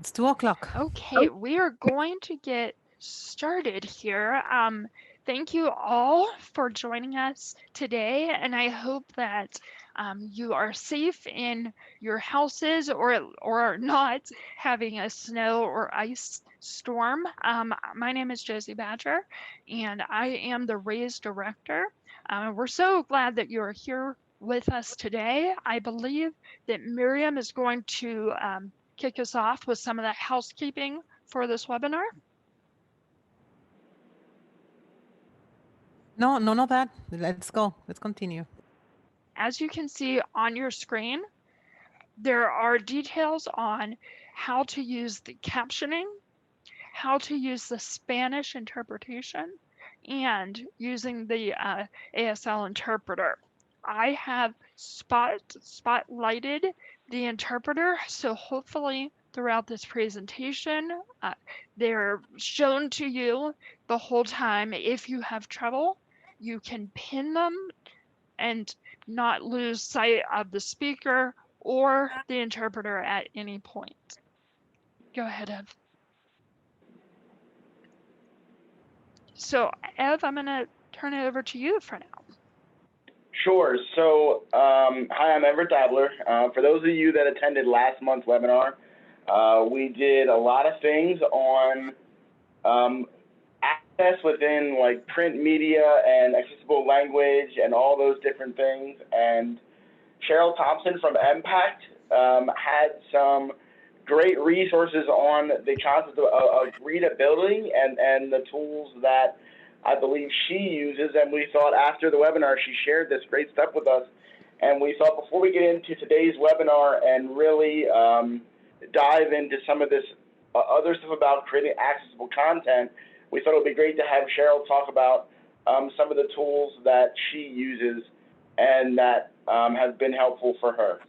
It's 2 o'clock. Okay, we are going to get started here. Thank you all for joining us today, and I hope that you are safe in your houses or are not having a snow or ice storm. My name is Josie Badger, and I am the RAISE director. We're so glad that you are here with us today. I believe that Miriam is going to kick us off with some of the housekeeping for this webinar. No, none of that. Let's go. Let's continue. As you can see on your screen, there are details on how to use the captioning, how to use the Spanish interpretation, and using the ASL interpreter. I have spotlighted the interpreter, so hopefully throughout this presentation, they're shown to you the whole time. If you have trouble, you can pin them and not lose sight of the speaker or the interpreter at any point. Go ahead, Ev. So, Ev, I'm going to turn it over to you for now. Sure. So, hi, I'm Everett Deibler. For those of you that attended last month's webinar, we did a lot of things on access within like print media and accessible language and all those different things. And Cheryl Thompson from Impact had some great resources on the concept of readability and the tools that I believe she uses. And we thought after the webinar, she shared this great stuff with us. And we thought before we get into today's webinar and really dive into some of this other stuff about creating accessible content, we thought it would be great to have Cheryl talk about some of the tools that she uses and that have been helpful for her.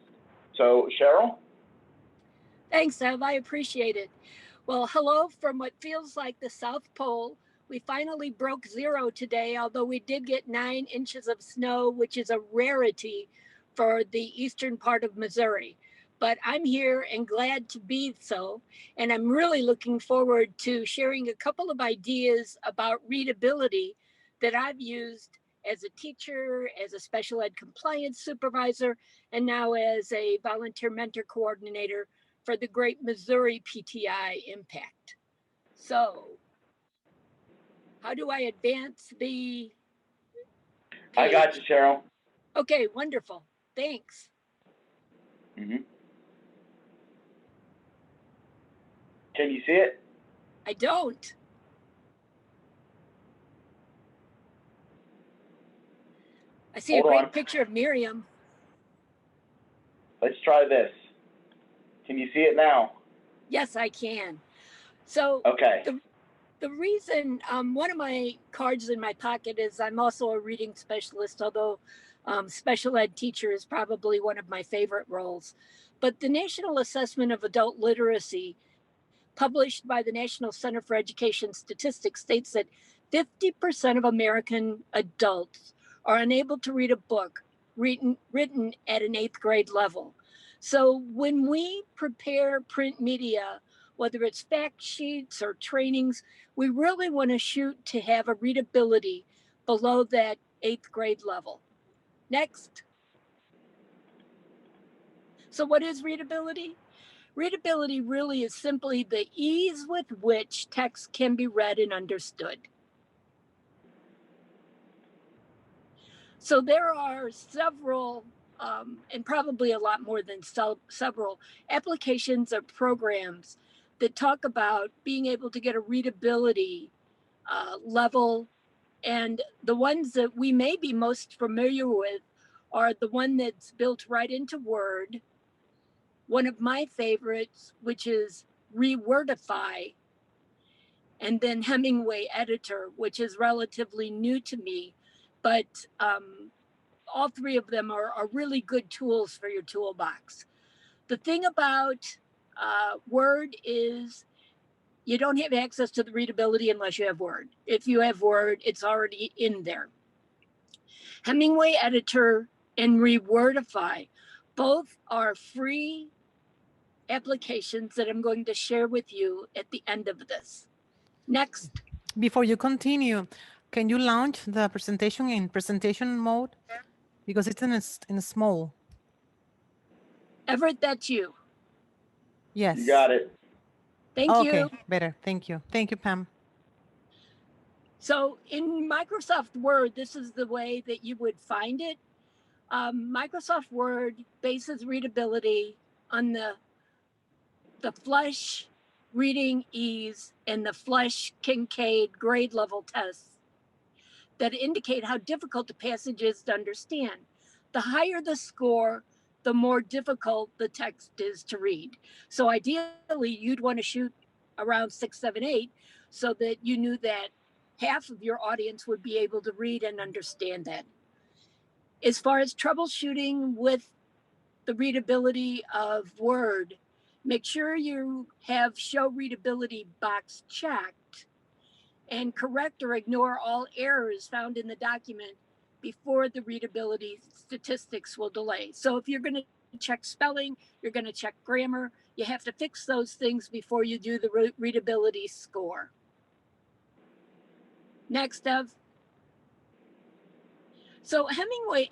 So, Cheryl? Thanks, Ev. I appreciate it. Well, hello from what feels like the South Pole. We finally broke 0 today, although we did get 9 inches of snow, which is a rarity for the eastern part of Missouri. But I'm here and glad to be so. And I'm really looking forward to sharing a couple of ideas about readability that I've used as a teacher, as a special ed compliance supervisor, and now as a volunteer mentor coordinator for the Great Missouri PTI Impact. So, how do I advance the page? I got you, Cheryl. Okay, wonderful. Thanks. Mm-hmm. Can you see it? I don't. I see a great picture of Miriam. Let's try this. Can you see it now? Yes, I can. So okay. The reason, one of my cards in my pocket is I'm also a reading specialist, although special ed teacher is probably one of my favorite roles. But the National Assessment of Adult Literacy, published by the National Center for Education Statistics, states that 50% of American adults are unable to read a book written at an 8th grade level. So when we prepare print media, whether it's fact sheets or trainings, we really want to shoot to have a readability below that 8th grade level. Next. So what is readability? Readability really is simply the ease with which text can be read and understood. So there are several, and probably a lot more than several applications or programs that talk about being able to get a readability level. And the ones that we may be most familiar with are the one that's built right into Word. One of my favorites, which is Rewordify, and then Hemingway Editor, which is relatively new to me, but all three of them are really good tools for your toolbox. The thing about Word is you don't have access to the readability unless you have Word. If you have Word, it's already in there. Hemingway Editor and Rewordify, both are free applications that I'm going to share with you at the end of this. Next. Before you continue, can you launch the presentation in presentation mode? Because it's in a small. Everett, that's you. Yes. You got it. Thank Okay, you. better. Thank you. Thank you, Pam. So in Microsoft Word, this is the way that you would find it. Microsoft Word bases readability on the Flesch reading ease and the Flesch Kincaid grade level tests that indicate how difficult the passage is to understand. The higher the score, the more difficult the text is to read. So ideally, you'd want to shoot around 6, 7, 8 so that you knew that half of your audience would be able to read and understand that. As far as troubleshooting with the readability of Word, make sure you have show readability box checked and correct or ignore all errors found in the document before the readability statistics will delay. So if you're going to check spelling, you're going to check grammar, you have to fix those things before you do the readability score. Next, Ev. So Hemingway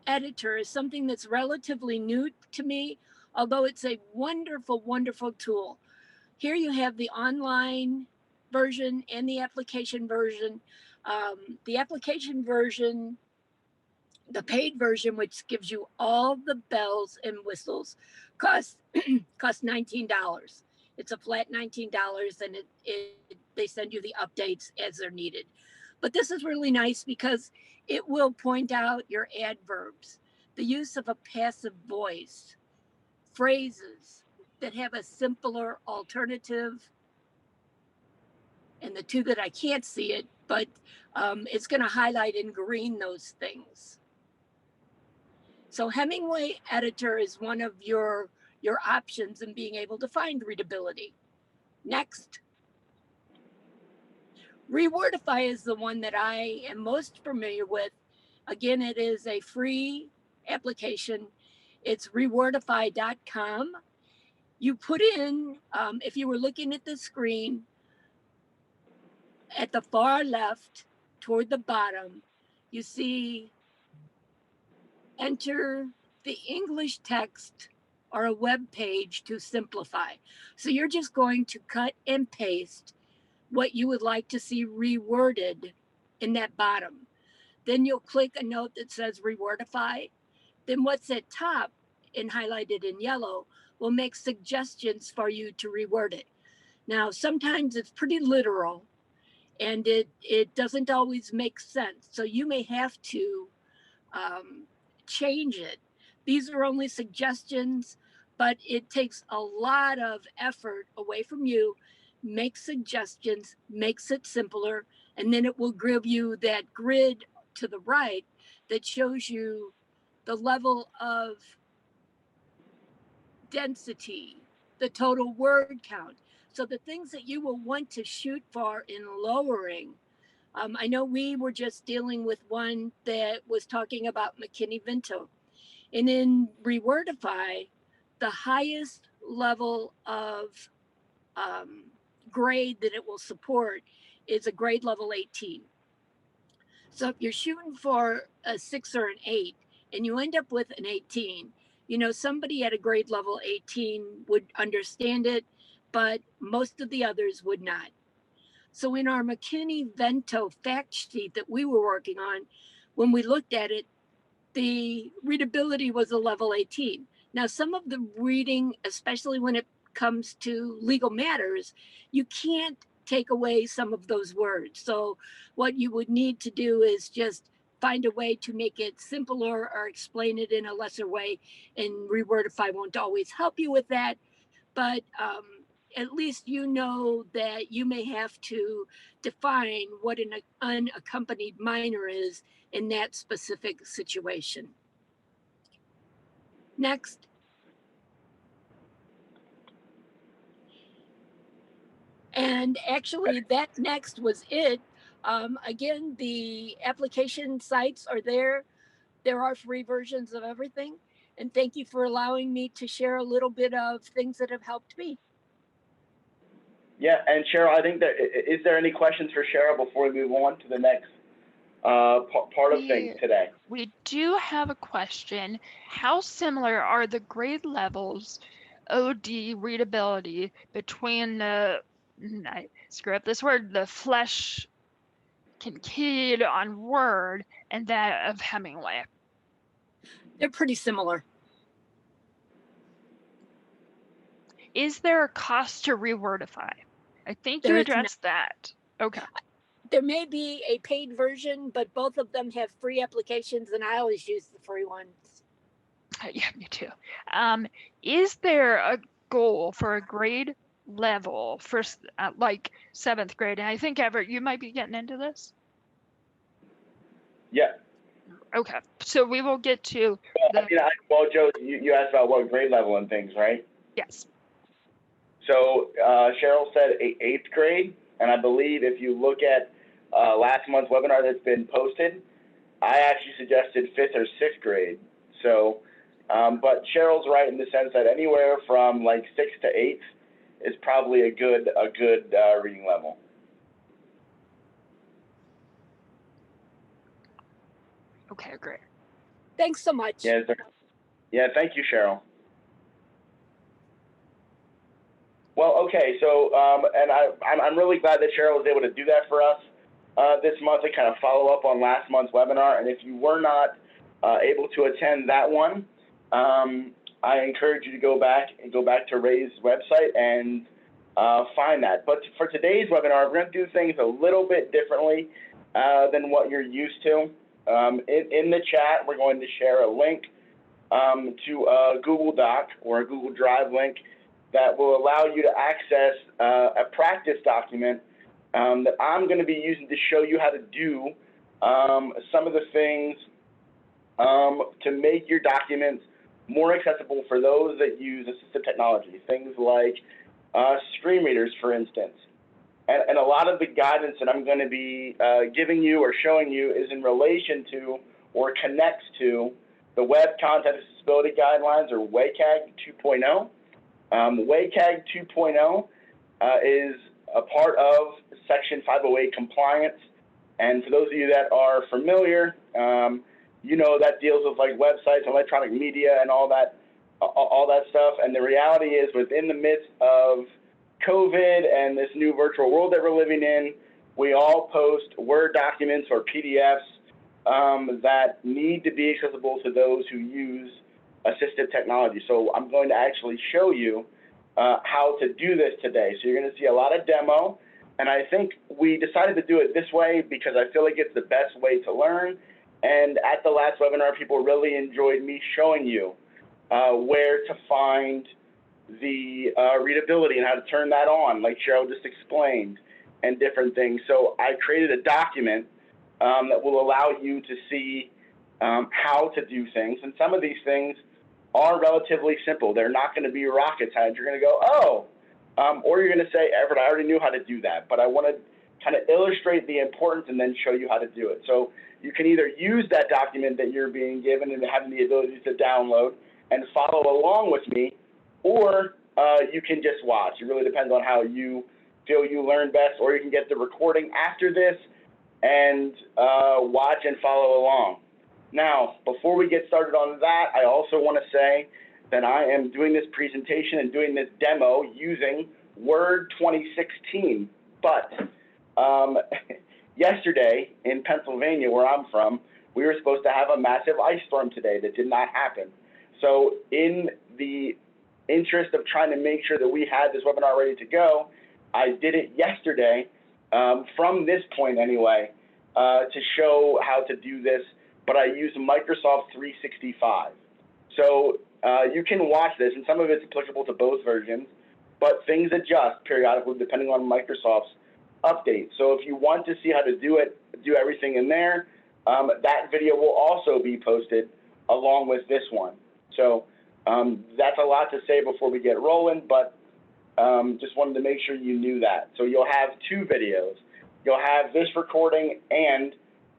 Editor is something that's relatively new to me, although it's a wonderful, wonderful tool. Here you have the online version and the application version. The application version, the paid version, which gives you all the bells and whistles, costs $19. It's a flat $19, and they send you the updates as they're needed. But this is really nice because it will point out your adverbs, the use of a passive voice, phrases that have a simpler alternative, and the two that I can't see it, but it's going to highlight in green those things. So Hemingway Editor is one of your options in being able to find readability. Next. Rewordify is the one that I am most familiar with. Again, it is a free application. It's rewordify.com. You put in, if you were looking at the screen, at the far left toward the bottom, you see enter the English text or a web page to simplify. So you're just going to cut and paste what you would like to see reworded in that bottom. Then you'll click a note that says rewordify. Then what's at top and highlighted in yellow will make suggestions for you to reword it. Now, sometimes it's pretty literal and it doesn't always make sense. So you may have to change it. These are only suggestions, but it takes a lot of effort away from you. Make suggestions, makes it simpler, and then it will give you that grid to the right that shows you the level of density, the total word count. So the things that you will want to shoot for in lowering. I know we were just dealing with one that was talking about McKinney-Vento. And in Rewordify, the highest level of grade that it will support is a grade level 18. So if you're shooting for a 6 or an 8 and you end up with an 18, you know, somebody at a grade level 18 would understand it, but most of the others would not. So in our McKinney-Vento fact sheet that we were working on, when we looked at it, the readability was a level 18. Now, some of the reading, especially when it comes to legal matters, you can't take away some of those words. So what you would need to do is just find a way to make it simpler or explain it in a lesser way. And Rewordify won't always help you with that. But at least you know that you may have to define what an unaccompanied minor is in that specific situation. Next. And actually that next was it. Again, the application sites are there. There are free versions of everything. And thank you for allowing me to share a little bit of things that have helped me. Yeah, and Cheryl, I think that, is there any questions for Cheryl before we move on to the next part of things today? We do have a question. How similar are the grade levels OD readability between the, I screw up this word, the Flesch Kincaid on Word and that of Hemingway? They're pretty similar. Is there a cost to rewordify? I think you There is addressed that. Okay. There may be a paid version, but both of them have free applications, and I always use the free ones. Yeah, me too. Is there a goal for a grade level for like 7th grade? And I think, Everett, you might be getting into this. Yeah. Okay, so we will get to Well, well, Joe, you asked about what grade level and things, right? yes. So Cheryl said 8th grade, and I believe if you look at last month's webinar that's been posted, I actually suggested 5th or 6th grade. So, but Cheryl's right in the sense that anywhere from like 6th to 8th is probably a good reading level. Okay, great. Thanks so much. Yeah, thank you, Cheryl. Well, okay, so and I'm really glad that Cheryl was able to do that for us this month to kind of follow up on last month's webinar. And if you were not able to attend that one, I encourage you to go back to Ray's website and find that. But for today's webinar, we're going to do things a little bit differently than what you're used to. In the chat, we're going to share a link to a Google Doc or a Google Drive link that will allow you to access a practice document that I'm going to be using to show you how to do some of the things to make your documents more accessible for those that use assistive technology, things like screen readers, for instance. And a lot of the guidance that I'm going to be giving you or showing you is in relation to or connects to the Web Content Accessibility Guidelines, or WCAG 2.0. WCAG 2.0 is a part of Section 508 compliance. And for those of you that are familiar, you know that deals with like websites, electronic media, and all that stuff. And the reality is, within the midst of COVID and this new virtual world that we're living in, we all post Word documents or PDFs that need to be accessible to those who use assistive technology. So I'm going to actually show you how to do this today. So you're going to see a lot of demo, and I think we decided to do it this way because I feel like it's the best way to learn. And at the last webinar, people really enjoyed me showing you where to find the readability and how to turn that on, like Cheryl just explained, and different things. So I created a document that will allow you to see how to do things. And some of these things are relatively simple. They're not going to be rocket science. You're going to go, oh, or you're going to say, Everett, I already knew how to do that, but I want to kind of illustrate the importance and then show you how to do it. So you can either use that document that you're being given and having the ability to download and follow along with me, or you can just watch. It really depends on how you feel you learn best, or you can get the recording after this and watch and follow along. Now, before we get started on that, I also want to say that I am doing this presentation and doing this demo using Word 2016. But yesterday in Pennsylvania, where I'm from, we were supposed to have a massive ice storm today that did not happen. So in the interest of trying to make sure that we had this webinar ready to go, I did it yesterday from this point anyway to show how to do this, but I used Microsoft 365. So you can watch this, and some of it's applicable to both versions, but things adjust periodically depending on Microsoft's update. So if you want to see how to do it, do everything in there, that video will also be posted along with this one. So that's a lot to say before we get rolling, but just wanted to make sure you knew that. So you'll have two videos. You'll have this recording and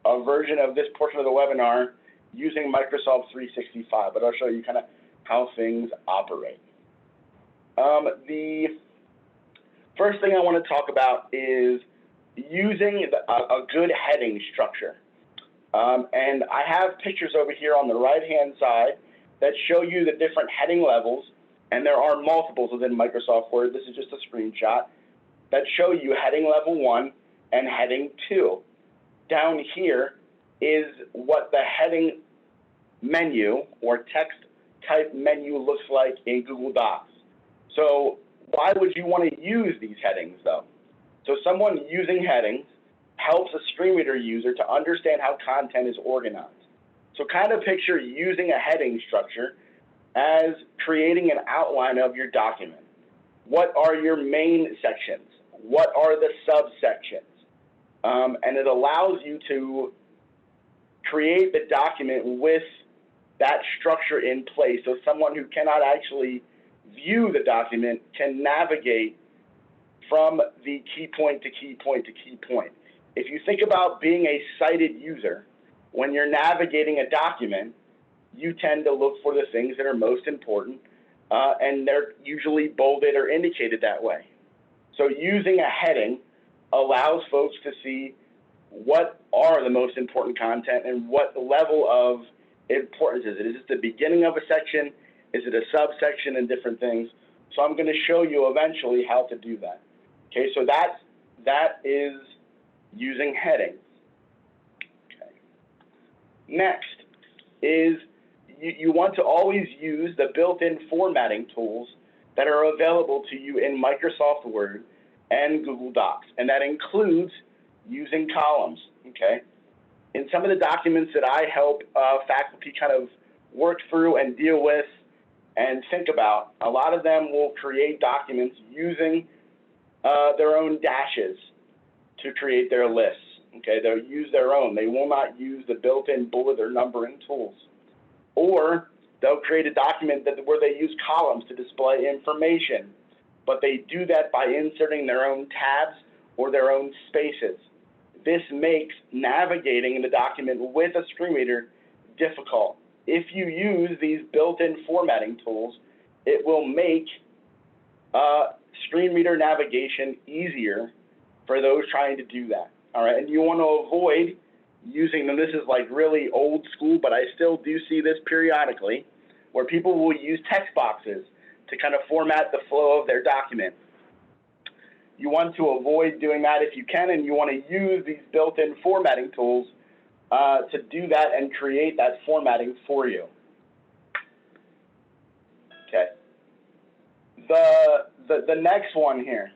a version of this portion of the webinar using Microsoft 365, but I'll show you kind of how things operate. The first thing I want to talk about is using a good heading structure. And I have pictures over here on the right-hand side that show you the different heading levels, and there are multiples within Microsoft Word. This is just a screenshot that show you heading level 1 and heading 2. Down here is what the heading menu or text type menu looks like in Google Docs. So why would you want to use these headings though? So someone using headings helps a screen reader user to understand how content is organized. So kind of picture using a heading structure as creating an outline of your document. What are your main sections? What are the subsections? And it allows you to create the document with that structure in place, so someone who cannot actually view the document can navigate from the key point to key point to key point. If you think about being a sighted user, when you're navigating a document, you tend to look for the things that are most important, and they're usually bolded or indicated that way. So using a heading allows folks to see what are the most important content and what level of importance is it. Is it the beginning of a section? Is it a subsection and different things? So I'm going to show you eventually how to do that. Okay, so that is using headings. Okay. Next is you want to always use the built-in formatting tools that are available to you in Microsoft Word and Google Docs, and that includes using columns, okay? In some of the documents that I help faculty kind of work through and deal with and think about, a lot of them will create documents using their own dashes to create their lists, okay? They'll use their own. They will not use the built-in bullet or numbering tools. Or they'll create a document where they use columns to display information, but they do that by inserting their own tabs or their own spaces. This makes navigating in the document with a screen reader difficult. If you use these built-in formatting tools, it will make screen reader navigation easier for those trying to do that. All right, and you want to avoid using them. This is like really old school, but I still do see this periodically, where people will use text boxes to kind of format the flow of their document. You want to avoid doing that if you can, and you want to use these built-in formatting tools to do that and create that formatting for you. Okay. The next one here.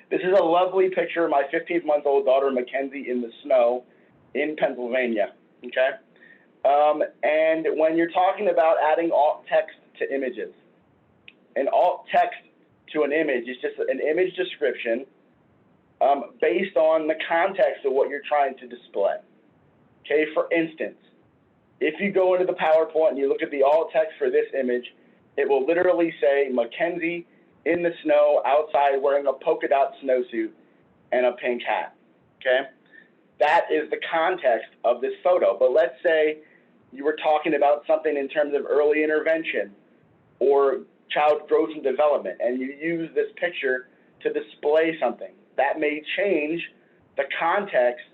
This is a lovely picture of my 15-month-old daughter, Mackenzie, in the snow in Pennsylvania, okay? And when you're talking about adding alt text to images, an alt text to an image is just an image description based on the context of what you're trying to display. Okay, for instance, if you go into the PowerPoint and you look at the alt text for this image, it will literally say Mackenzie in the snow outside wearing a polka dot snowsuit and a pink hat. Okay, that is the context of this photo. But let's say you were talking about something in terms of early intervention or child growth and development, and you use this picture to display something. That may change the context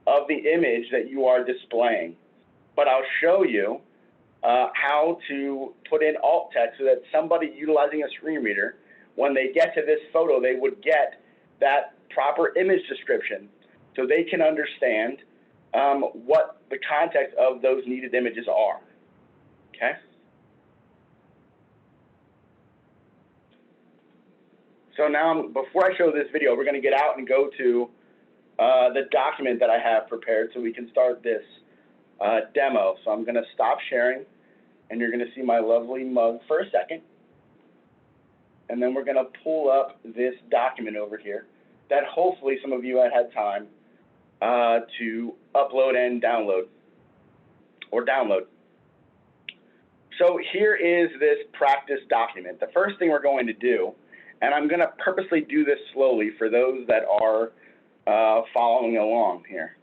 of the image that you are displaying. But I'll show you how to put in alt text so that somebody utilizing a screen reader, when they get to this photo, they would get that proper image description so they can understand what the context of those needed images are. Okay? So now, before I show this video, we're going to get out and go to the document that I have prepared so we can start this demo. So I'm going to stop sharing, and you're going to see my lovely mug for a second. And then we're going to pull up this document over here that hopefully some of you had time to upload and download, or download. So here is this practice document. The first thing we're going to do, and I'm going to purposely do this slowly for those that are following along here.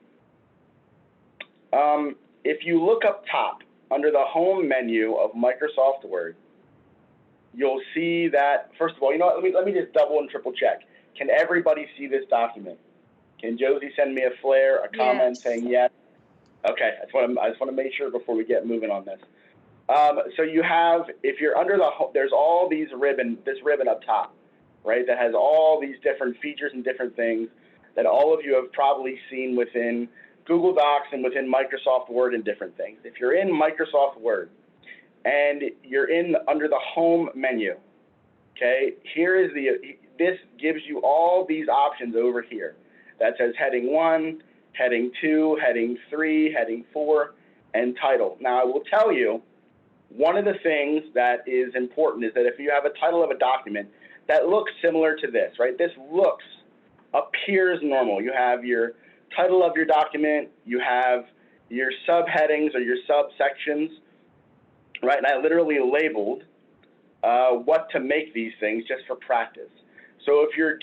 if you look up top under the home menu of Microsoft Word, you'll see that, first of all, you know what, let me just double and triple check. Can everybody see this document? Can Josie send me a flare, a comment saying yes? Okay, I just want to make sure before we get moving on this. So you have, if you're under the, there's all these this ribbon up top, right, that has all these different features and different things that all of you have probably seen within Google Docs and within Microsoft Word and different things. If you're in Microsoft Word and you're under the home menu, okay, this gives you all these options over here that says heading 1, heading 2, heading 3, heading 4, and title. Now I will tell you, one of the things that is important is that if you have a title of a document that looks similar to this, right? This appears normal. You have your title of your document, you have your subheadings or your subsections, right? And I literally labeled what to make these things just for practice. So if you're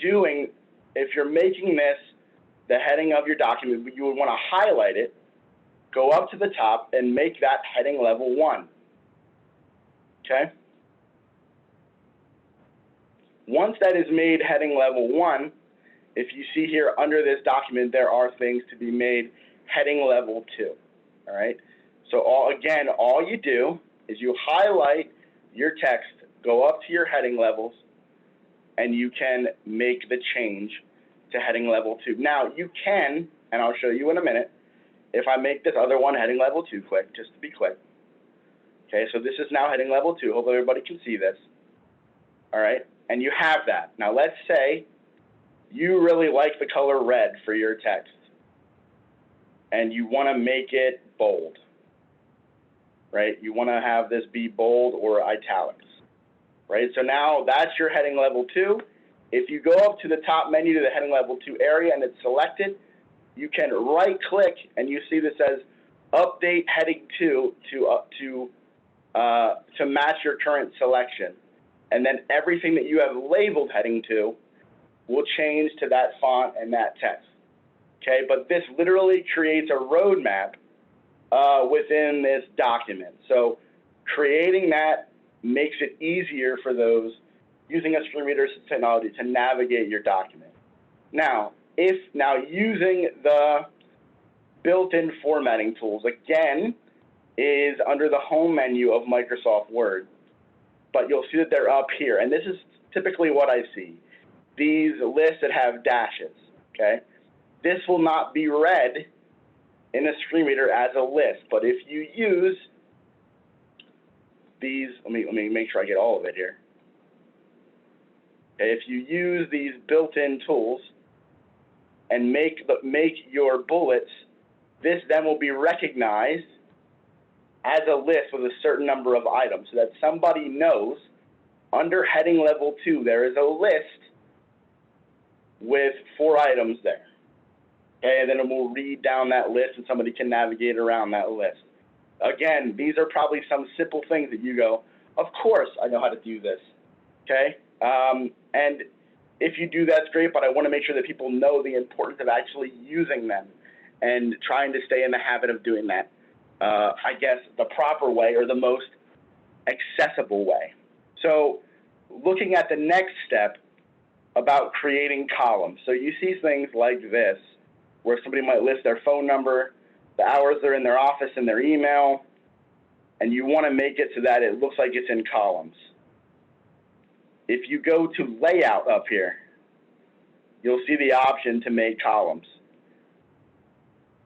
making this the heading of your document, you would want to highlight it, go up to the top, and make that heading level 1. Okay? Once that is made heading level 1, if you see here under this document, there are things to be made heading level 2. All right? So all you do is you highlight your text, go up to your heading levels, and you can make the change to heading level 2. Now you can, and I'll show you in a minute, if I make this other one heading level 2 quick, just to be quick. Okay, so this is now heading level 2. Hopefully everybody can see this. All right, and you have that. Now let's say you really like the color red for your text, and you want to make it bold, right? You want to have this be bold or italics, right? So now that's your heading level 2. If you go up to the top menu to the heading level 2 area and it's selected, you can right click and you see this says update heading 2 to match your current selection. And then everything that you have labeled heading 2 will change to that font and that text. Okay, but this literally creates a roadmap within this document. So creating that makes it easier for those using a screen reader technology to navigate your document. Now, using the built-in formatting tools, again, is under the home menu of Microsoft Word, but you'll see that they're up here. And this is typically what I see. These lists that have dashes, okay? This will not be read in a screen reader as a list, but if you use these, let me make sure I get all of it here. Okay, if you use these built-in tools and make your bullets, this then will be recognized as a list with a certain number of items so that somebody knows under heading level 2 there is a list with 4 items there. Okay, and then it will read down that list and somebody can navigate around that list. Again, these are probably some simple things that you go, of course I know how to do this. Okay? And if you do, that's great, but I want to make sure that people know the importance of actually using them and trying to stay in the habit of doing that, I guess, the proper way or the most accessible way. So looking at the next step about creating columns. So you see things like this, where somebody might list their phone number, the hours they're in their office, and their email, and you want to make it so that it looks like it's in columns. If you go to layout up here, you'll see the option to make columns.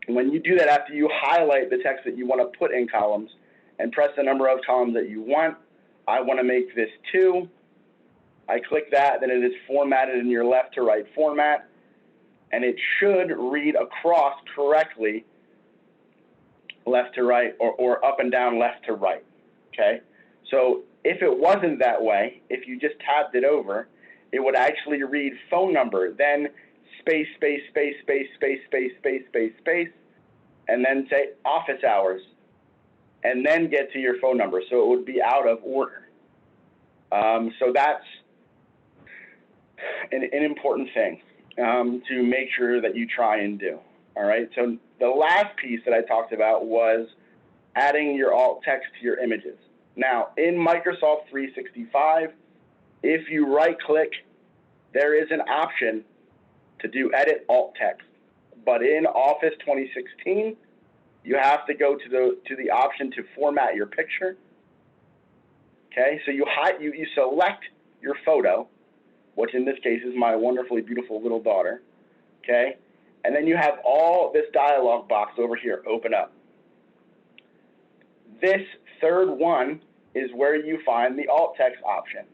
And when you do that, after you highlight the text that you want to put in columns and press the number of columns that you want, I want to make this 2. I click that, then it is formatted in your left to right format, and it should read across correctly left to right or up and down left to right, okay? So if it wasn't that way, if you just tabbed it over, it would actually read phone number, then space, space, space, space, space, space, space, space, space, and then say office hours, and then get to your phone number. So it would be out of order. So that's an important thing to make sure that you try and do. All right. So the last piece that I talked about was adding your alt text to your images. Now, in Microsoft 365, if you right-click, there is an option to do edit alt text. But in Office 2016, you have to go to the option to format your picture. Okay, so you select your photo, which in this case is my wonderfully beautiful little daughter. Okay, and then you have all this dialog box over here open up. This third one is where you find the alt text option.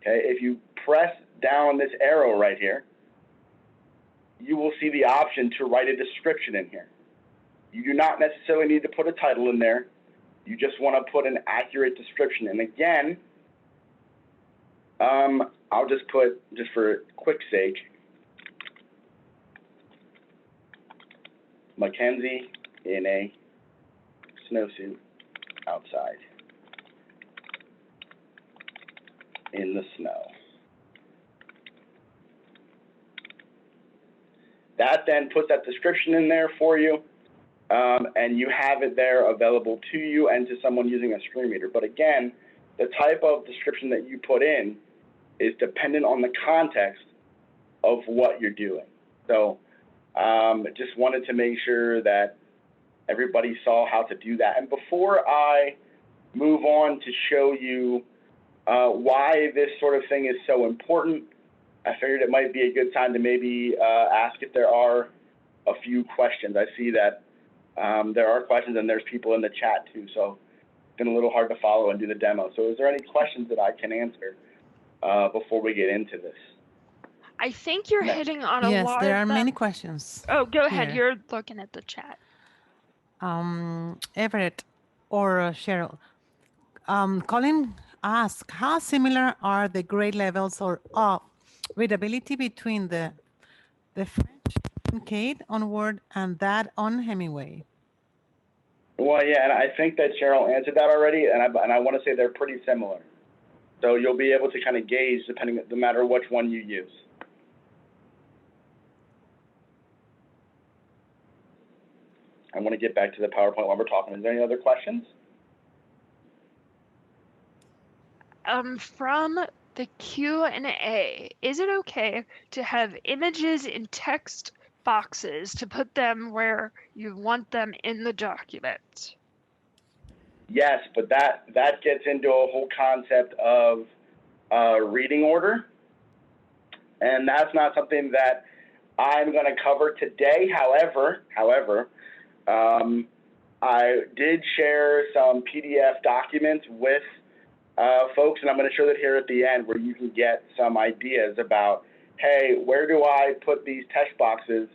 Okay, if you press down this arrow right here, you will see the option to write a description in here. You do not necessarily need to put a title in there. You just want to put an accurate description. And again, I'll just put, just for quick sake, Mackenzie in a snowsuit outside in the snow. That then puts that description in there for you, and you have it there available to you and to someone using a screen reader. But again, the type of description that you put in is dependent on the context of what you're doing. So just wanted to make sure that everybody saw how to do that. And before I move on to show you why this sort of thing is so important, I figured it might be a good time to maybe ask if there are a few questions. I see that there are questions and there's people in the chat too, so it's been a little hard to follow and do the demo. So is there any questions that I can answer before we get into this? I think you're hitting on a lot of them. Yes, there are many questions. Oh, go ahead. here. You're looking at the chat. Everett or Cheryl. Colin asked, how similar are the grade levels or readability between the French Kincaid on Word and that on Hemingway? Well, yeah, and I think that Cheryl answered that already, and I want to say they're pretty similar. So you'll be able to kind of gauge no matter which one you use. I want to get back to the PowerPoint while we're talking. Is there any other questions? From the Q&A, is it okay to have images in text boxes to put them where you want them in the document? Yes, but that gets into a whole concept of reading order, and that's not something that I'm going to cover today. However, I did share some PDF documents with folks, and I'm going to show that here at the end, where you can get some ideas about, hey, where do I put these text boxes?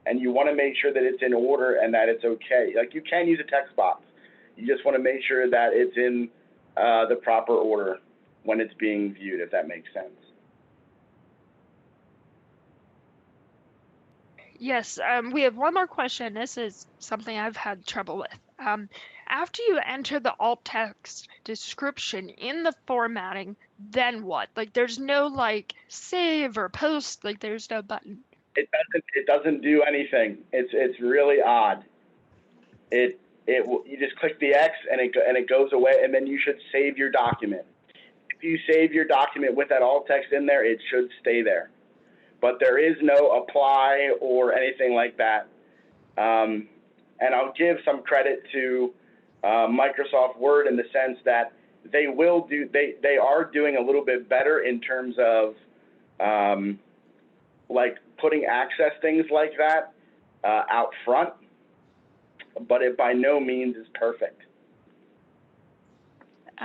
And you want to make sure that it's in order and that it's okay. Like, you can use a text box. You just want to make sure that it's in the proper order when it's being viewed, if that makes sense. Yes, we have one more question. This is something I've had trouble with. After you enter the alt text description in the formatting, then what? Like, there's no like save or post, like there's no button. It doesn't do anything. It's really odd. You just click the X and it goes away, and then you should save your document. If you save your document with that alt text in there, it should stay there. But there is no apply or anything like that. And I'll give some credit to Microsoft Word in the sense that they are doing a little bit better in terms of like putting access things like that out front, but it by no means is perfect.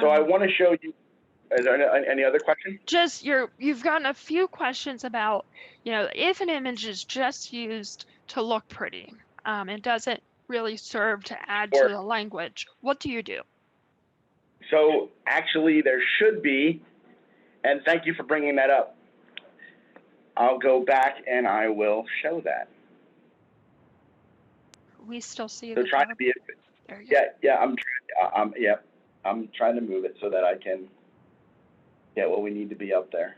So I want to show you. Is there any other questions? Just you've gotten a few questions about, if an image is just used to look pretty, it doesn't really serve to add to the language. What do you do? So actually there should be, and thank you for bringing that up. I'll go back and I will show that. We still see So the trying to be, there you go. I'm trying to move it so that I can get what we need to be up there.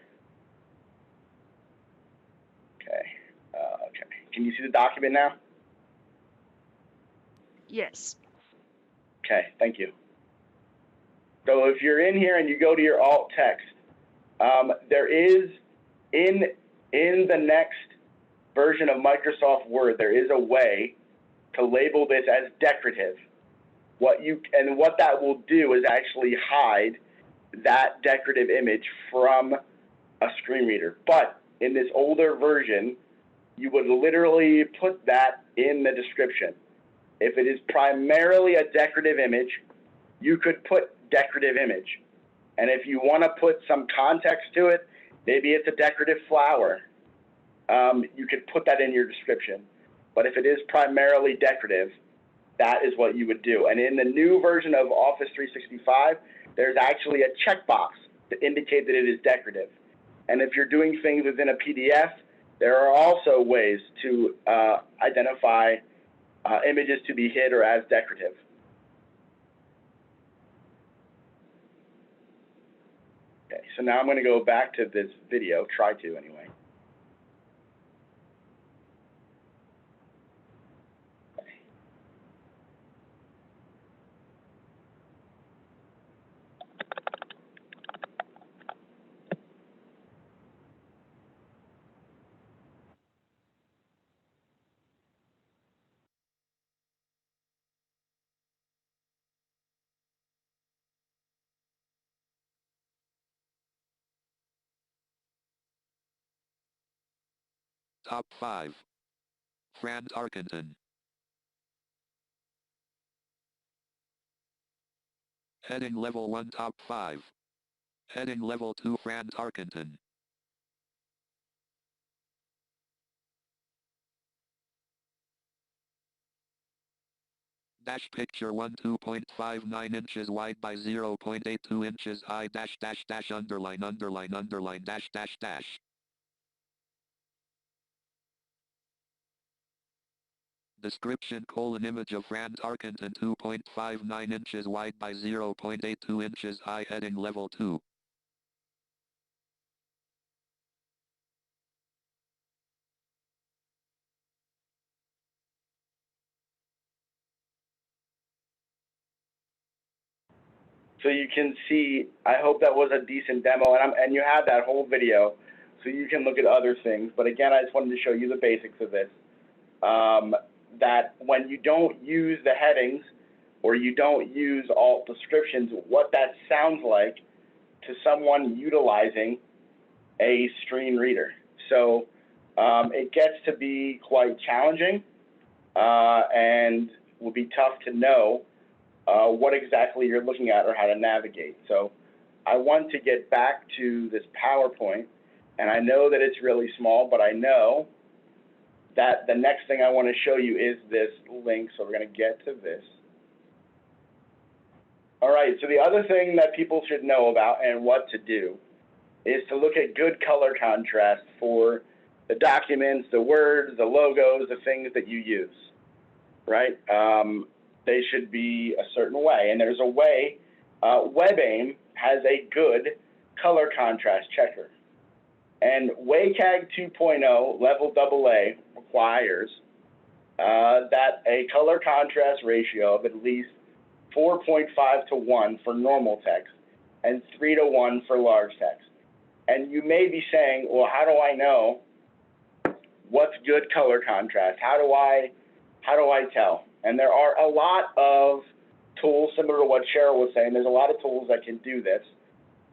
Okay. Okay. Can you see the document now? Yes. Okay, thank you. So if you're in here and you go to your alt text, there is in the next version of Microsoft Word, there is a way to label this as decorative. What that will do is actually hide that decorative image from a screen reader. But in this older version, you would literally put that in the description. If it is primarily a decorative image, you could put decorative image. And if you want to put some context to it, maybe it's a decorative flower, you could put that in your description. But if it is primarily decorative, that is what you would do. And in the new version of Office 365, there's actually a checkbox to indicate that it is decorative. And if you're doing things within a PDF, there are also ways to identify images to be hid or as decorative. Okay, so now I'm going to go back to this video, try to anyway. Top 5. Franz Arkenton. Heading Level 1 Top 5. Heading Level 2 Franz Arkenton. Dash picture 1 2.59 inches wide by 0.82 inches high dash dash dash underline underline underline dash dash dash. Description: image of Franz Arkenton 2.59 inches wide by 0.82 inches high heading level 2. So you can see, I hope that was a decent demo, and you have that whole video, so you can look at other things. But again, I just wanted to show you the basics of this. That when you don't use the headings or you don't use alt descriptions, what that sounds like to someone utilizing a screen reader. So it gets to be quite challenging and will be tough to know what exactly you're looking at or how to navigate. So I want to get back to this PowerPoint, and I know that it's really small, but I know that the next thing I want to show you is this link, so we're going to get to this. All right, so the other thing that people should know about and what to do is to look at good color contrast for the documents, the words, the logos, the things that you use, right? They should be a certain way, and there's a way. WebAIM has a good color contrast checker. And WCAG 2.0 level AA requires that a color contrast ratio of at least 4.5 to 1 for normal text and 3 to 1 for large text. And you may be saying, well, how do I know what's good color contrast? How do I tell? And there are a lot of tools, similar to what Cheryl was saying. There's a lot of tools that can do this.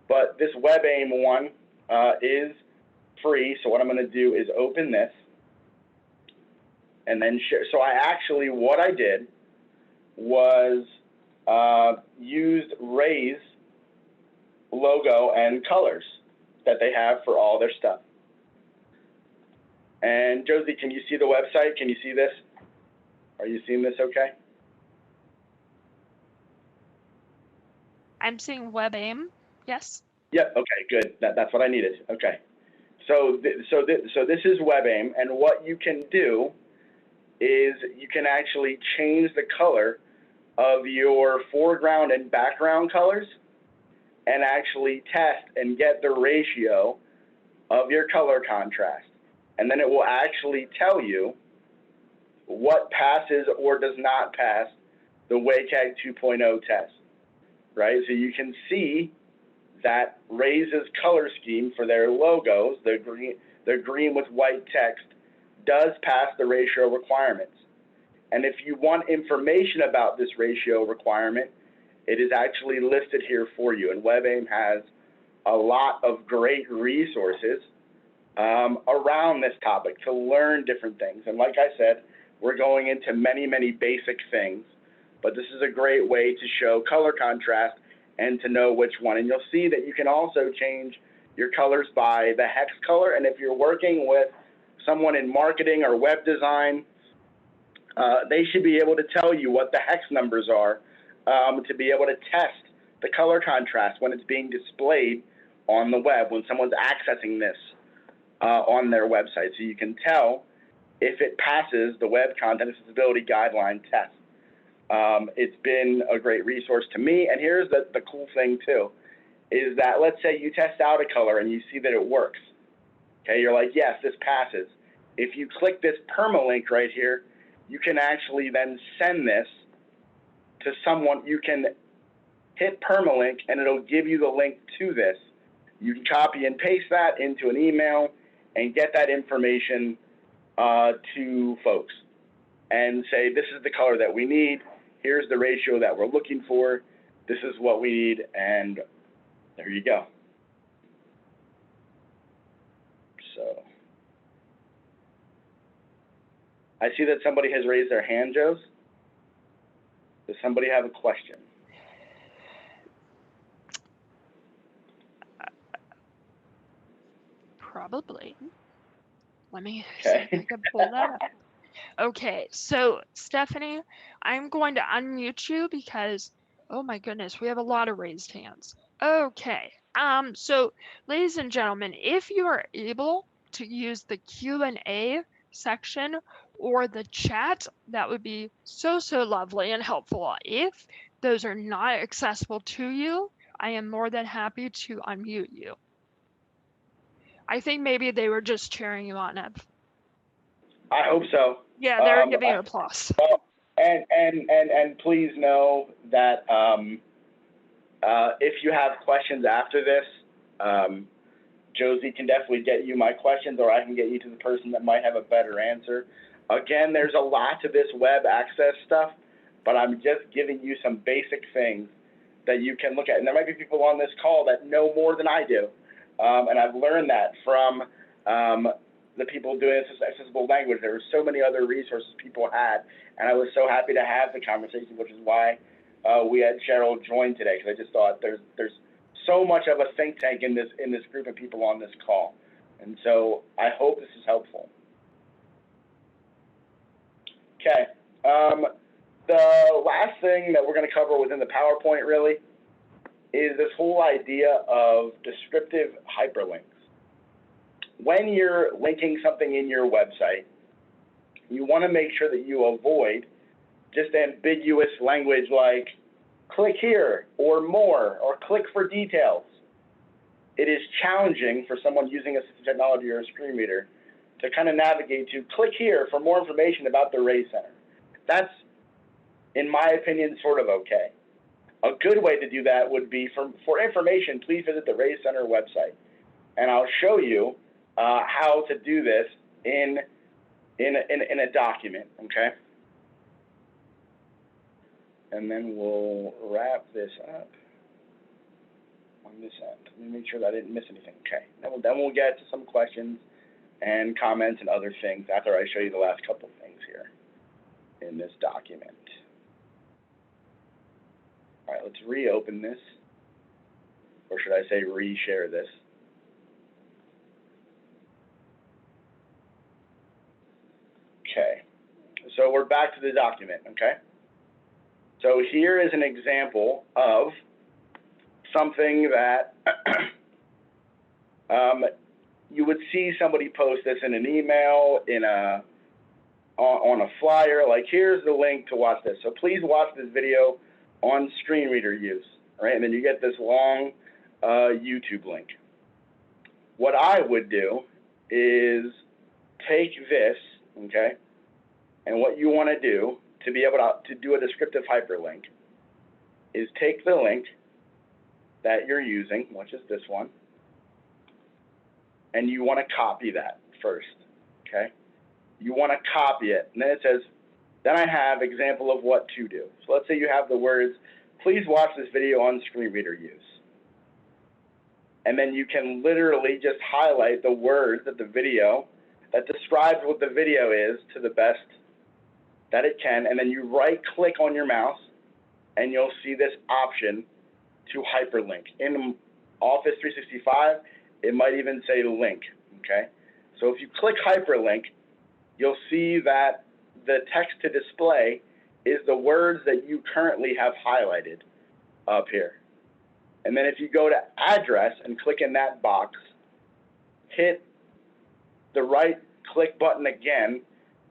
But this WebAIM one is free, so what I'm going to do is open this and then share. So what I did was used Ray's logo and colors that they have for all their stuff. And Josie, can you see the website? Can you see this? Are you seeing this okay? I'm seeing WebAIM, yes. Yep, okay, good. That's what I needed. Okay. So this is WebAIM, and what you can do is you can actually change the color of your foreground and background colors and actually test and get the ratio of your color contrast. And then it will actually tell you what passes or does not pass the WCAG 2.0 test, right? So you can see that Ray's color scheme for their logos, the green with white text, does pass the ratio requirements. And if you want information about this ratio requirement, it is actually listed here for you. And WebAIM has a lot of great resources around this topic to learn different things. And like I said, we're going into many, many basic things, but this is a great way to show color contrast and to know which one. And you'll see that you can also change your colors by the hex color. And if you're working with someone in marketing or web design, they should be able to tell you what the hex numbers are to be able to test the color contrast when it's being displayed on the web, when someone's accessing this on their website. So you can tell if it passes the Web Content Accessibility Guideline test. It's been a great resource to me. And here's the cool thing too, is that let's say you test out a color and you see that it works. Okay, you're like, yes, this passes. If you click this permalink right here, you can actually then send this to someone. You can hit permalink and it'll give you the link to this. You can copy and paste that into an email and get that information to folks and say, this is the color that we need. Here's the ratio that we're looking for. This is what we need. And there you go. So I see that somebody has raised their hand, Joes. Does somebody have a question? Probably. Let me see if I can pull that up. Okay, so Stephanie, I'm going to unmute you because, oh my goodness, we have a lot of raised hands. Okay, so ladies and gentlemen, if you are able to use the Q&A section or the chat, that would be so lovely and helpful. If those are not accessible to you, I am more than happy to unmute you. I think maybe they were just cheering you on, Ev. I hope so. Yeah, they're giving you applause. Well, and please know that if you have questions after this, Josie can definitely get you my questions, or I can get you to the person that might have a better answer. Again, there's a lot to this web access stuff, but I'm just giving you some basic things that you can look at. And there might be people on this call that know more than I do. And I've learned that from the people doing this accessible language. There were so many other resources people had, and I was so happy to have the conversation, which is why we had Cheryl join today, because I just thought there's so much of a think tank in this group of people on this call. And so I hope this is helpful. Okay. The last thing that we're going to cover within the PowerPoint really is this whole idea of descriptive hyperlinks. When you're linking something in your website, you want to make sure that you avoid just ambiguous language like click here or more or click for details. It is challenging for someone using assistive technology or a screen reader to kind of navigate to click here for more information about the Ray Center. That's, in my opinion, sort of okay. A good way to do that would be for information, please visit the Ray Center website. And I'll show you how to do this in a document, okay? And then we'll wrap this up on this end. Let me make sure that I didn't miss anything. Okay, then we'll get to some questions and comments and other things after I show you the last couple things here in this document. All right, let's reopen this, or should I say reshare this. Okay, so we're back to the document, okay? So here is an example of something that you would see somebody post this in an email, on a flyer, like here's the link to watch this. So please watch this video on screen reader use, right? And then you get this long YouTube link. What I would do is take this, okay? And what you want to do to be able to do a descriptive hyperlink is take the link that you're using, which is this one, and you want to copy that first, okay? You want to copy it, and then it says, then I have example of what to do. So let's say you have the words, please watch this video on screen reader use. And then you can literally just highlight the words that the video, that describes what the video is to the best that it can, and then you right click on your mouse and you'll see this option to hyperlink. In Office 365, it might even say link, okay? So if you click hyperlink, you'll see that the text to display is the words that you currently have highlighted up here. And then if you go to address and click in that box, hit the right click button again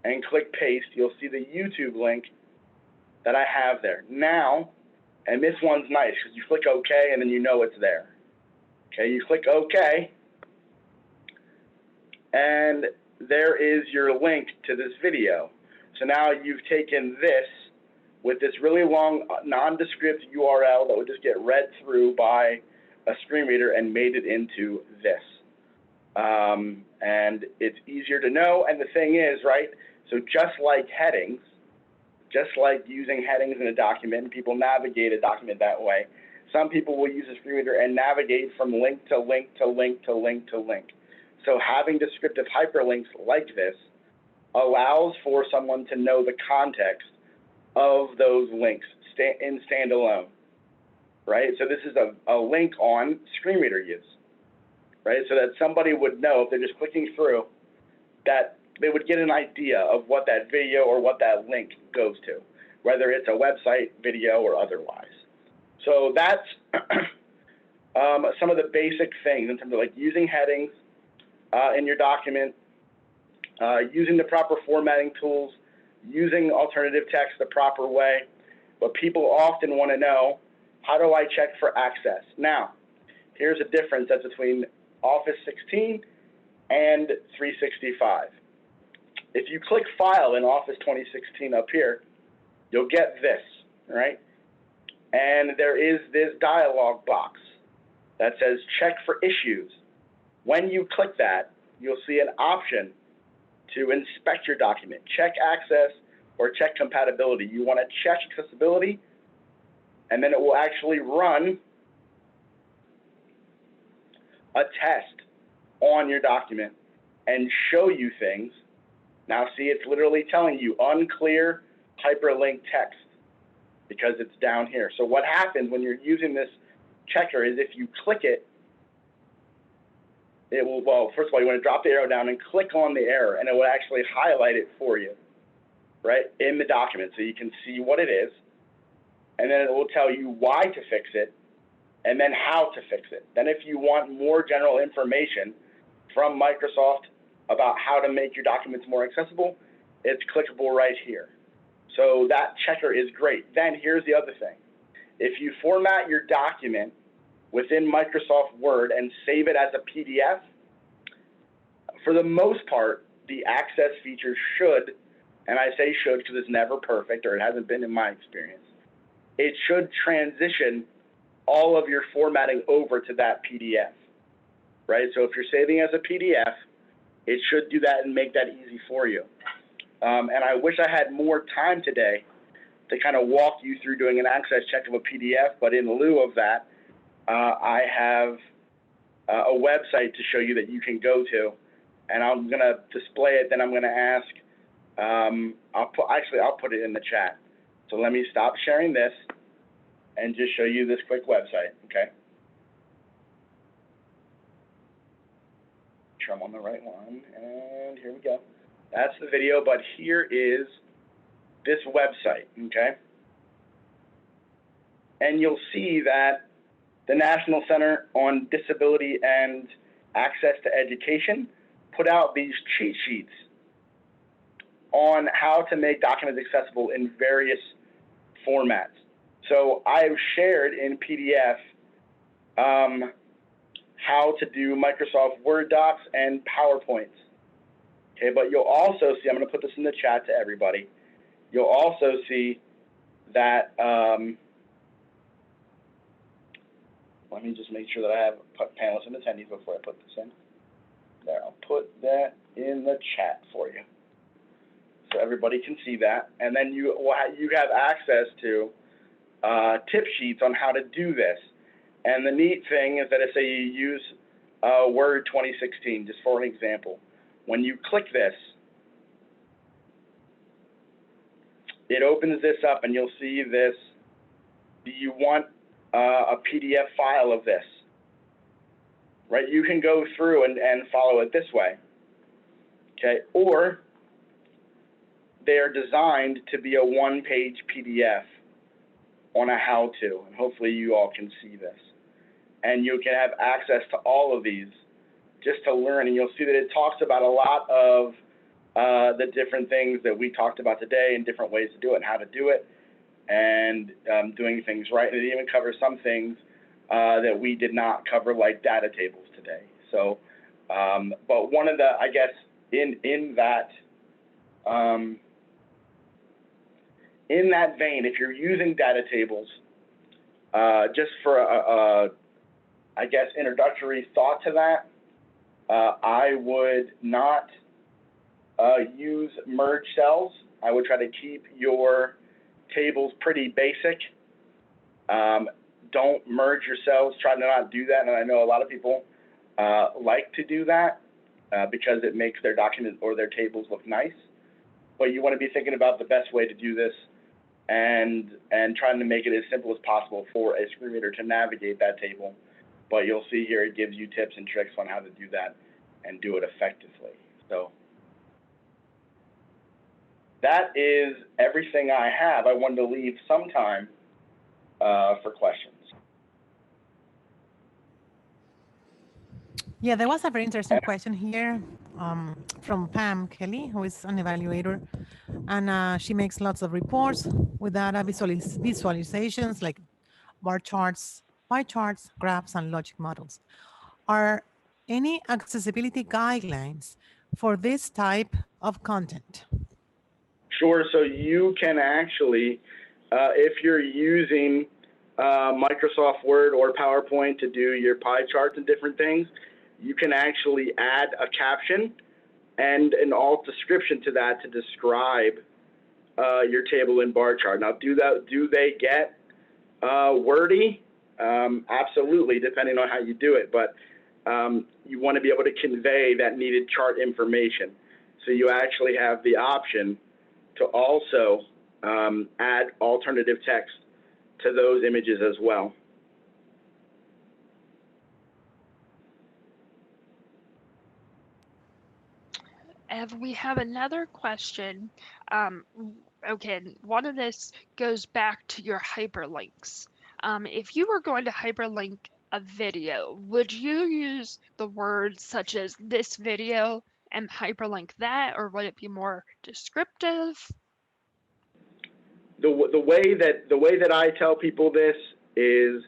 and click paste, you'll see the YouTube link that I have there. Now, and this one's nice because you click OK and then you know it's there. Okay, you click OK, and there is your link to this video. So now you've taken this with this really long nondescript URL that would just get read through by a screen reader and made it into this. And it's easier to know. And the thing is, right, so just like headings, just like using headings in a document, and people navigate a document that way, some people will use a screen reader and navigate from link to link to link to link to link. So having descriptive hyperlinks like this allows for someone to know the context of those links in standalone, right? So this is a link on screen reader use, right? So that somebody would know if they're just clicking through, that they would get an idea of what that video or what that link goes to, whether it's a website, video, or otherwise. So that's some of the basic things in terms of like using headings in your document, using the proper formatting tools, using alternative text the proper way. But people often want to know, how do I check for access? Now, here's a difference that's between Office 16 and 365. If you click File in Office 2016 up here, you'll get this, right? And there is this dialog box that says check for issues. When you click that, you'll see an option to inspect your document, check access, or check compatibility. You want to check accessibility, and then it will actually run a test on your document and show you things. Now see, it's literally telling you unclear hyperlink text because it's down here. So what happens when you're using this checker is if you click it, it will, well, first of all, you want to drop the arrow down and click on the error, and it will actually highlight it for you, right, in the document so you can see what it is, and then it will tell you why to fix it and then how to fix it. Then if you want more general information from Microsoft about how to make your documents more accessible, it's clickable right here. So that checker is great. Then here's the other thing. If you format your document within Microsoft Word and save it as a PDF, for the most part, the access feature should, and I say should because it's never perfect, or it hasn't been in my experience, it should transition all of your formatting over to that PDF, right? So if you're saving as a PDF, it should do that and make that easy for you. And I wish I had more time today to kind of walk you through doing an access check of a PDF, but in lieu of that, I have a website to show you that you can go to, and I'm going to display it. Then I'm going to ask, I'll put it in the chat. So let me stop sharing this and just show you this quick website, okay? Make sure I'm on the right one, and here we go. That's the video, but here is this website, okay? And you'll see that the National Center on Disability and Access to Education put out these cheat sheets on how to make documents accessible in various formats. So I've shared in PDF how to do Microsoft Word docs and PowerPoints. Okay, but you'll also see, I'm going to put this in the chat to everybody, you'll also see that, let me just make sure that I have panelists and attendees before I put this in. There, I'll put that in the chat for you, so everybody can see that. And then you have access to tip sheets on how to do this. And the neat thing is that if, say, you use Word 2016, just for an example, when you click this, it opens this up and you'll see this. Do you want a PDF file of this? Right, you can go through and follow it this way, okay? Or they're designed to be a one-page PDF on a how-to, and hopefully you all can see this. And you can have access to all of these just to learn, and you'll see that it talks about a lot of the different things that we talked about today and different ways to do it and how to do it, and doing things right. And it even covers some things that we did not cover, like data tables today. So, but one of the, I guess, in that vein, if you're using data tables, just for I guess, introductory thought to that, I would not use merge cells. I would try to keep your tables pretty basic. Don't merge your cells. Try to not do that. And I know a lot of people like to do that because it makes their document or their tables look nice. But you want to be thinking about the best way to do this and trying to make it as simple as possible for a screen reader to navigate that table. But you'll see here it gives you tips and tricks on how to do that and do it effectively. So that is everything I have. I wanted to leave some time for questions. Yeah, there was a very interesting question here from Pam Kelly, who is an evaluator, and she makes lots of reports with data visualizations like bar charts, pie charts, graphs, and logic models. Are any accessibility guidelines for this type of content? Sure. So you can actually, if you're using Microsoft Word or PowerPoint to do your pie charts and different things, you can actually add a caption and an alt description to that to describe your table and bar chart. Now, do they get wordy? Absolutely, depending on how you do it. But you want to be able to convey that needed chart information. So you actually have the option to also add alternative text to those images as well. Ev, we have another question. Okay, one of this goes back to your hyperlinks. If you were going to hyperlink a video, would you use the words such as this video and hyperlink that, or would it be more descriptive? The way that I tell people this is,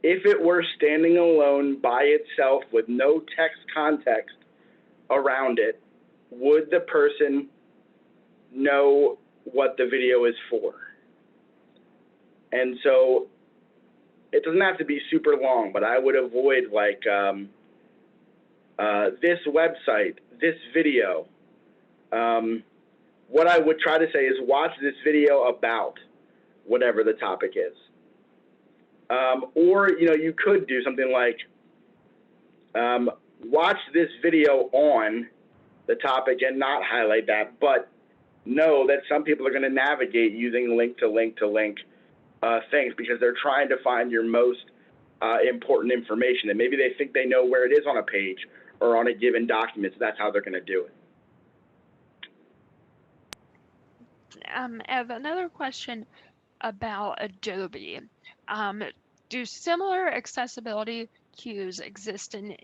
if it were standing alone by itself with no text context around it, would the person know what the video is for? And so it doesn't have to be super long, but I would avoid like this website, this video. What I would try to say is watch this video about whatever the topic is. Or, you know, you could do something like watch this video on the topic and not highlight that, but know that some people are going to navigate using link to link to link things because they're trying to find your most important information, and maybe they think they know where it is on a page or on a given document, so that's how they're going to do it. Ev, another question about Adobe. Do similar accessibility cues exist in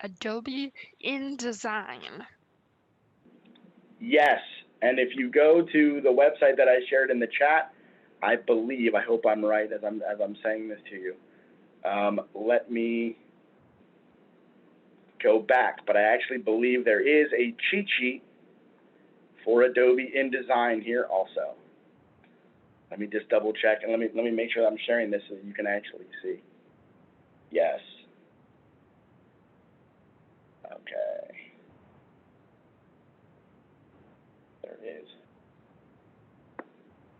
Adobe InDesign? Yes, and if you go to the website that I shared in the chat, I believe, I hope I'm right as I'm saying this to you. Let me go back, but I actually believe there is a cheat sheet for Adobe InDesign here also. Let me just double check, and let me make sure that I'm sharing this so that you can actually see. Yes. Okay. There it is.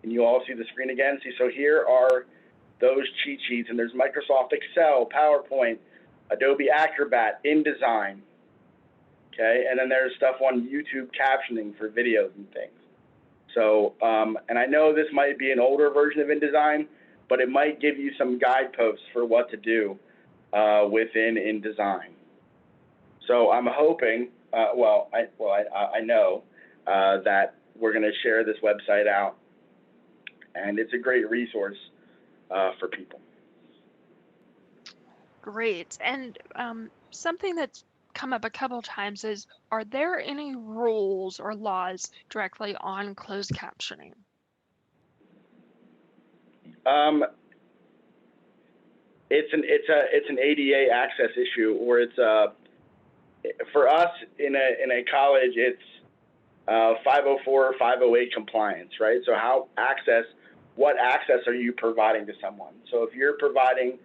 Can you all see the screen again? See, so here are those cheat sheets, and there's Microsoft Excel, PowerPoint, Adobe Acrobat, InDesign. Okay, and then there's stuff on YouTube captioning for videos and things. So, and I know this might be an older version of InDesign, but it might give you some guideposts for what to do within InDesign. So I'm hoping, I know that we're going to share this website out, and it's a great resource for people. Great. And something that's come up a couple times is, are there any rules or laws directly on closed captioning? It's an ADA access issue, or it's for us in a college, it's 504 or 508 compliance, right? So what access are you providing to someone? So if you're providing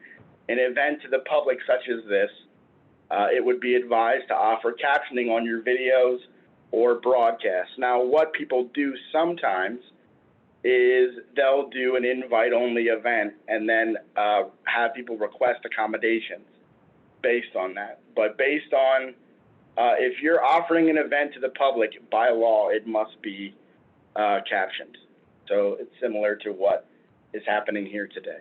an event to the public such as this, it would be advised to offer captioning on your videos or broadcasts. Now, what people do sometimes is they'll do an invite-only event and then have people request accommodations based on that. But based on, if you're offering an event to the public, by law, it must be captioned. So it's similar to what is happening here today.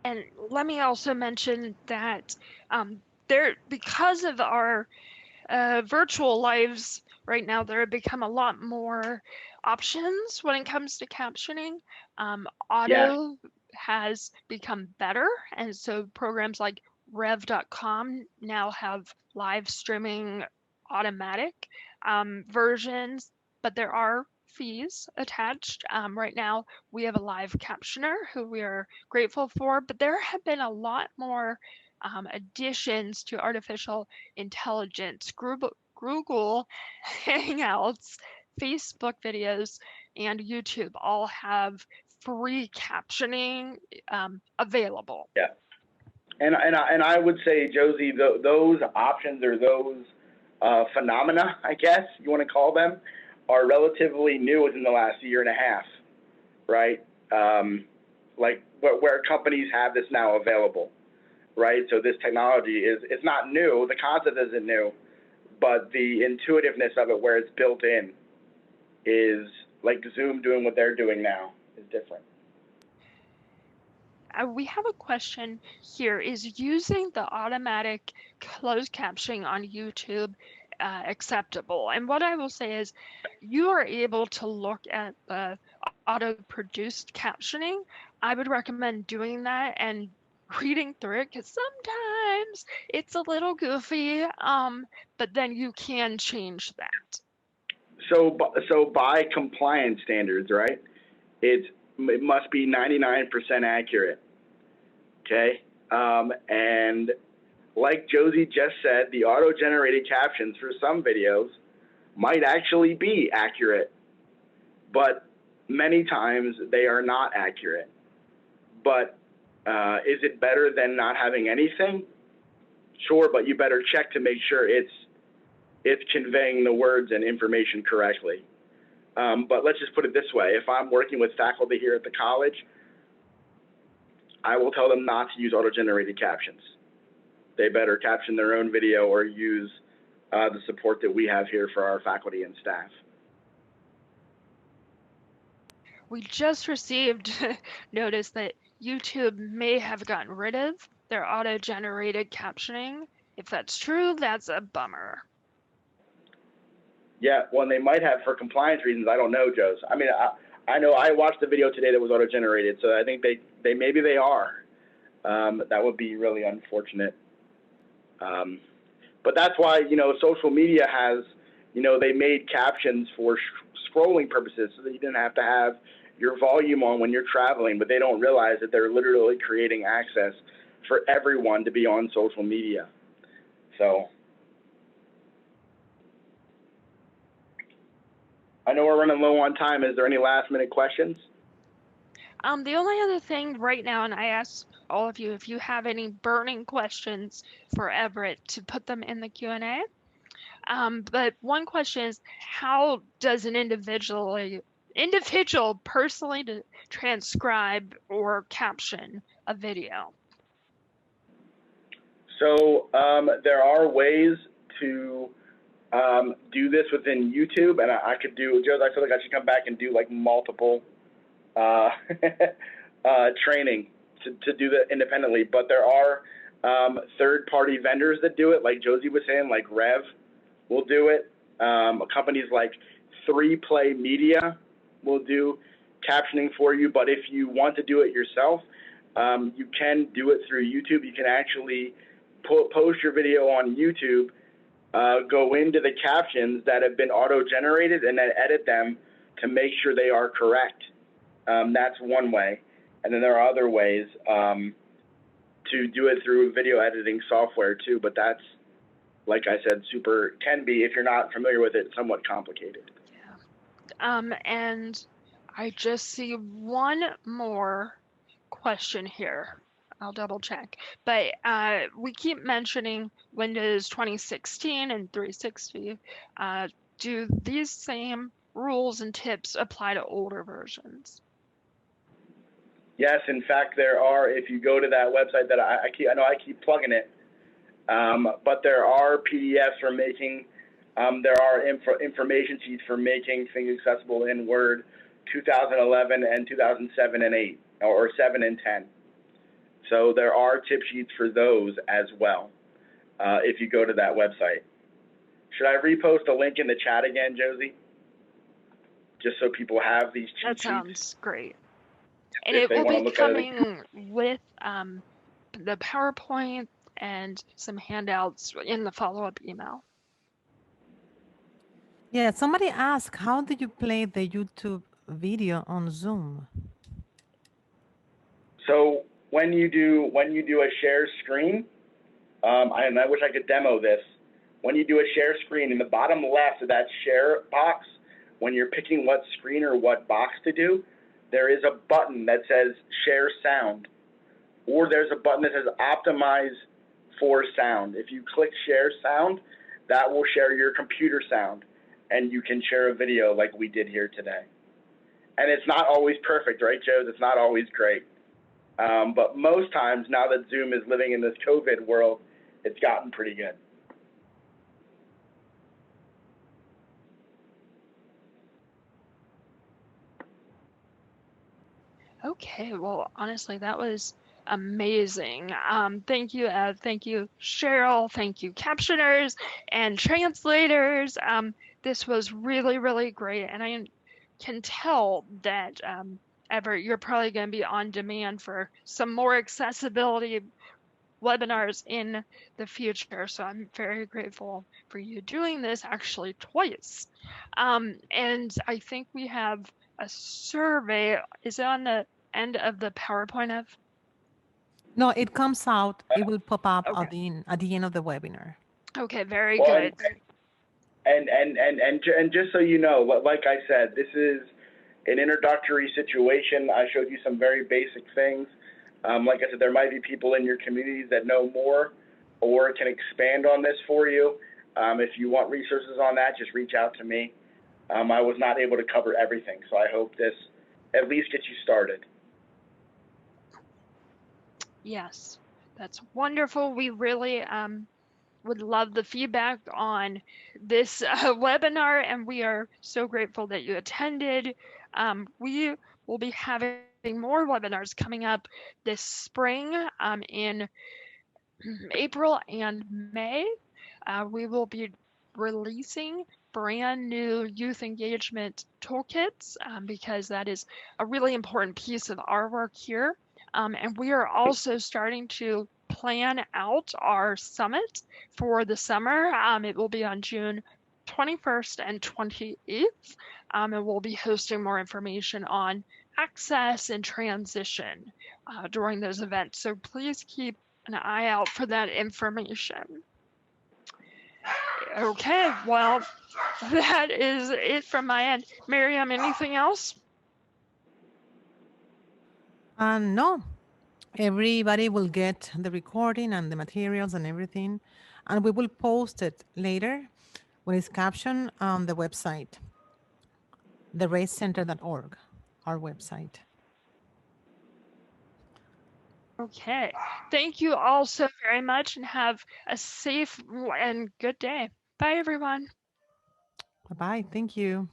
And let me also mention that because of our virtual lives right now, there have become a lot more options when it comes to captioning. Auto has become better, and so programs like rev.com now have live streaming automatic versions, but there are fees attached. Right now, we have a live captioner who we are grateful for, but there have been a lot more additions to artificial intelligence. Google Hangouts, Facebook videos, and YouTube all have free captioning available. Yeah, and I would say, Josie, those options or those phenomena, I guess you want to call them, are relatively new within the last year and a half, right? Like where companies have this now available, right? So this technology it's not new. The concept isn't new, but the intuitiveness of it, where it's built in, is like Zoom doing what they're doing now is different. We have a question here. Is using the automatic closed captioning on YouTube acceptable? And what I will say is, you are able to look at the auto-produced captioning. I would recommend doing that and reading through it, because sometimes it's a little goofy, but then you can change that. So by compliance standards, right, it must be 99% accurate, okay? And like Josie just said, the auto-generated captions for some videos might actually be accurate, but many times they are not accurate. But is it better than not having anything? Sure, but you better check to make sure it's conveying the words and information correctly. But let's just put it this way. If I'm working with faculty here at the college, I will tell them not to use auto-generated captions. They better caption their own video or use the support that we have here for our faculty and staff. We just received notice that YouTube may have gotten rid of their auto-generated captioning. If that's true, that's a bummer. Yeah, well, they might have for compliance reasons. I don't know, Joe. I mean, I know I watched the video today that was auto-generated, so I think maybe they are. That would be really unfortunate. But that's why, social media has, they made captions for scrolling purposes so that you didn't have to have your volume on when you're traveling, but they don't realize that they're literally creating access for everyone to be on social media. So I know we're running low on time. Is there any last minute questions? The only other thing right now, and I ask all of you if you have any burning questions for Everett to put them in the Q&A. But one question is, how does an individual personally transcribe or caption a video? So there are ways to do this within YouTube, and I could do, Joe, I feel like I should come back and do like multiple training to do that independently, but there are third-party vendors that do it, like Josie was saying, like Rev will do it. Companies like 3Play Media will do captioning for you, but if you want to do it yourself, you can do it through YouTube. You can actually post your video on YouTube, go into the captions that have been auto-generated, and then edit them to make sure they are correct. That's one way. And then there are other ways to do it through video editing software too, but that's, like I said, can be, if you're not familiar with it, somewhat complicated. Yeah. And I just see one more question here. I'll double check. But we keep mentioning Windows 2016 and 360. Do these same rules and tips apply to older versions? Yes, in fact, there are. If you go to that website that I know I keep plugging it, but there are PDFs for making, there are information sheets for making things accessible in Word 2011 and 2007 and 8, or 7 and 10. So there are tip sheets for those as well, if you go to that website. Should I repost a link in the chat again, Josie? Just so people have these cheat sheets? That sounds great. And If it will be coming with the PowerPoint and some handouts in the follow-up email. Yeah, somebody asked, how do you play the YouTube video on Zoom? So when you do a share screen, and I wish I could demo this. When you do a share screen, in the bottom left of that share box, when you're picking what screen or what box to do, there is a button that says share sound, or there's a button that says optimize for sound. If you click share sound, that will share your computer sound, and you can share a video like we did here today. And it's not always perfect, right, Joe? It's not always great. But most times, now that Zoom is living in this COVID world, it's gotten pretty good. Okay, well, honestly, that was amazing. Thank you, Ed. Thank you, Cheryl. Thank you, captioners and translators. This was really, really great. And I can tell that, Everett, you're probably going to be on demand for some more accessibility webinars in the future. So I'm very grateful for you doing this actually twice. And I think we have a survey. Is it on the end of the PowerPoint of? No, it comes out. It will pop up Okay. at the end of the webinar. Okay, very good. And just so you know, like I said, this is an introductory situation. I showed you some very basic things. Like I said, there might be people in your communities that know more or can expand on this for you. If you want resources on that, just reach out to me. I was not able to cover everything, so I hope this at least gets you started. Yes, that's wonderful. We really would love the feedback on this webinar, and we are so grateful that you attended. We will be having more webinars coming up this spring in April and May. We will be releasing brand new youth engagement toolkits because that is a really important piece of our work here. And we are also starting to plan out our summit for the summer. It will be on June 21st and 28th. And we'll be hosting more information on access and transition during those events. So please keep an eye out for that information. Okay, well, that is it from my end. Miriam, anything else? No, everybody will get the recording and the materials and everything, and we will post it later when it's captioned on the website, theracecenter.org, our website. Okay, thank you all so very much and have a safe and good day. Bye, everyone. Bye-bye. Thank you.